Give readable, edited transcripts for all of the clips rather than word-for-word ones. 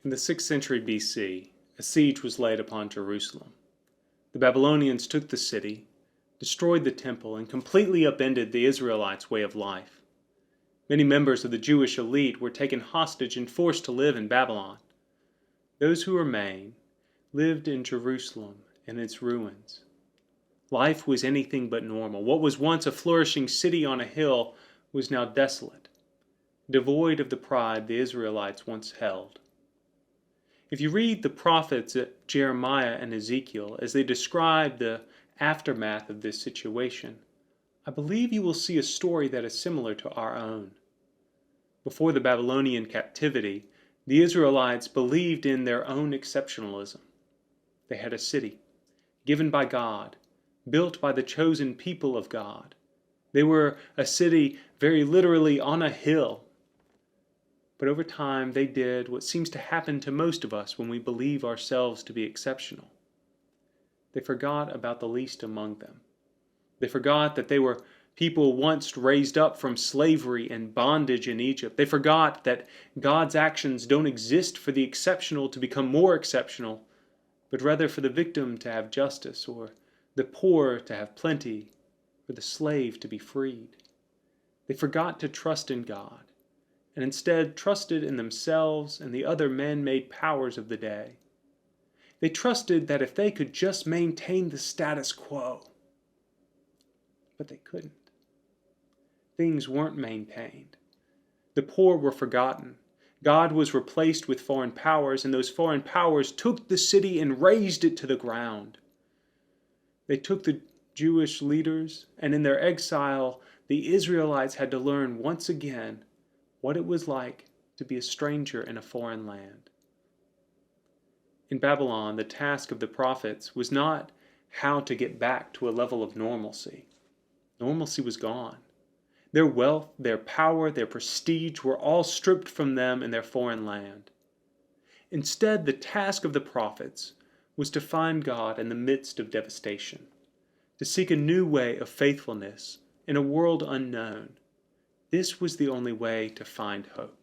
In the 6th century B.C., a siege was laid upon Jerusalem. The Babylonians took the city, destroyed the temple, and completely upended the Israelites' way of life. Many members of the Jewish elite were taken hostage and forced to live in Babylon. Those who remained lived in Jerusalem and its ruins. Life was anything but normal. What was once a flourishing city on a hill was now desolate, devoid of the pride the Israelites once held. If you read the prophets Jeremiah and Ezekiel as they describe the aftermath of this situation, I believe you will see a story that is similar to our own. Before the Babylonian captivity, the Israelites believed in their own exceptionalism. They had a city, given by God, built by the chosen people of God. They were a city very literally on a hill. But over time, they did what seems to happen to most of us when we believe ourselves to be exceptional. They forgot about the least among them. They forgot that they were people once raised up from slavery and bondage in Egypt. They forgot that God's actions don't exist for the exceptional to become more exceptional, but rather for the victim to have justice, or the poor to have plenty, or the slave to be freed. They forgot to trust in God, and instead trusted in themselves and the other man-made powers of the day. They trusted that if they could just maintain the status quo. But they couldn't. Things weren't maintained. The poor were forgotten. God was replaced with foreign powers, and those foreign powers took the city and razed it to the ground. They took the Jewish leaders, and in their exile, the Israelites had to learn once again what it was like to be a stranger in a foreign land. In Babylon, the task of the prophets was not how to get back to a level of normalcy. Normalcy was gone. Their wealth, their power, their prestige were all stripped from them in their foreign land. Instead, the task of the prophets was to find God in the midst of devastation, to seek a new way of faithfulness in a world unknown. This was the only way to find hope.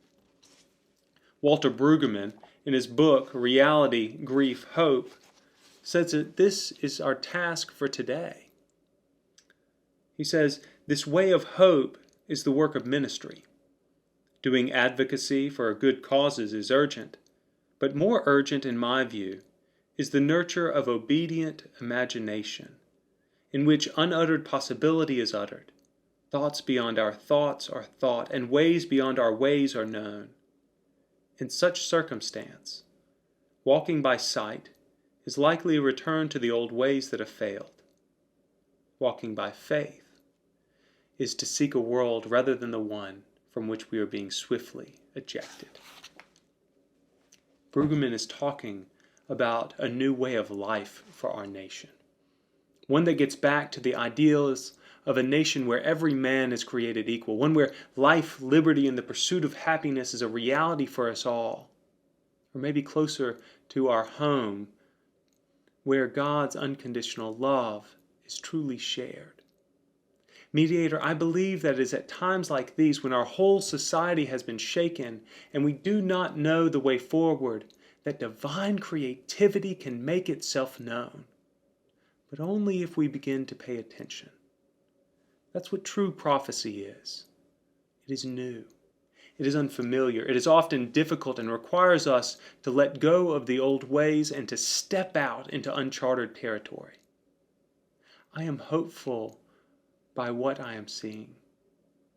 Walter Brueggemann, in his book Reality, Grief, Hope, says that this is our task for today. He says, this way of hope is the work of ministry. Doing advocacy for good causes is urgent, but more urgent, in my view, is the nurture of obedient imagination, in which unuttered possibility is uttered, thoughts beyond our thoughts are thought, and ways beyond our ways are known. In such circumstance, walking by sight is likely a return to the old ways that have failed. Walking by faith is to seek a world rather than the one from which we are being swiftly ejected. Brueggemann is talking about a new way of life for our nation, one that gets back to the ideals of a nation where every man is created equal, one where life, liberty, and the pursuit of happiness is a reality for us all, or maybe closer to our home, where God's unconditional love is truly shared. Mediator, I believe that it is at times like these, when our whole society has been shaken and we do not know the way forward, that divine creativity can make itself known. But only if we begin to pay attention. That's what true prophecy is. It is new. It is unfamiliar. It is often difficult and requires us to let go of the old ways and to step out into uncharted territory. I am hopeful by what I am seeing.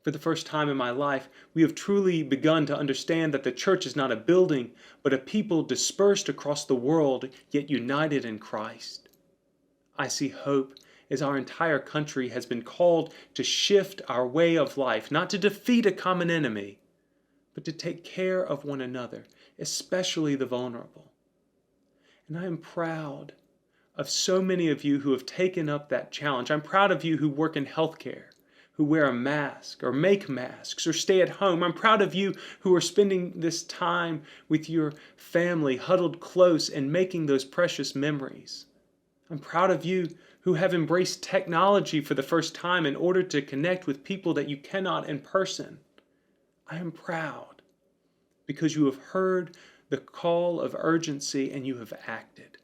For the first time in my life, we have truly begun to understand that the church is not a building, but a people dispersed across the world, yet united in Christ. I see hope as our entire country has been called to shift our way of life, not to defeat a common enemy, but to take care of one another, especially the vulnerable. And I am proud of so many of you who have taken up that challenge. I'm proud of you who work in healthcare, who wear a mask or make masks or stay at home. I'm proud of you who are spending this time with your family, huddled close and making those precious memories. I'm proud of you who have embraced technology for the first time in order to connect with people that you cannot in person. I am proud because you have heard the call of urgency, and you have acted.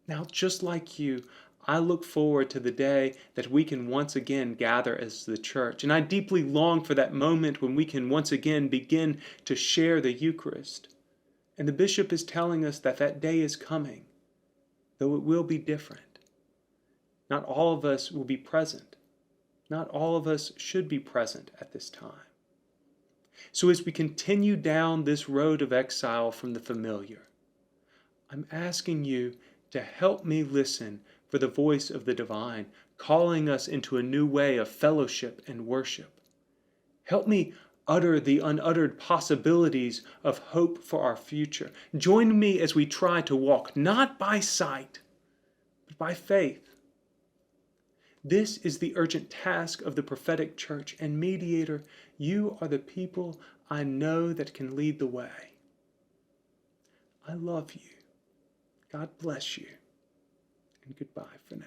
Now, just like you, I look forward to the day that we can once again gather as the church, and I deeply long for that moment when we can once again begin to share the Eucharist. And the bishop is telling us that that day is coming, though it will be different. Not all of us will be present. Not all of us should be present at this time. So as we continue down this road of exile from the familiar, I'm asking you to help me listen for the voice of the divine, calling us into a new way of fellowship and worship. Help me utter the unuttered possibilities of hope for our future. Join me as we try to walk not by sight, but by faith. This is the urgent task of the prophetic church, and Mediator, you are the people I know that can lead the way. I love you. God bless you. And goodbye for now.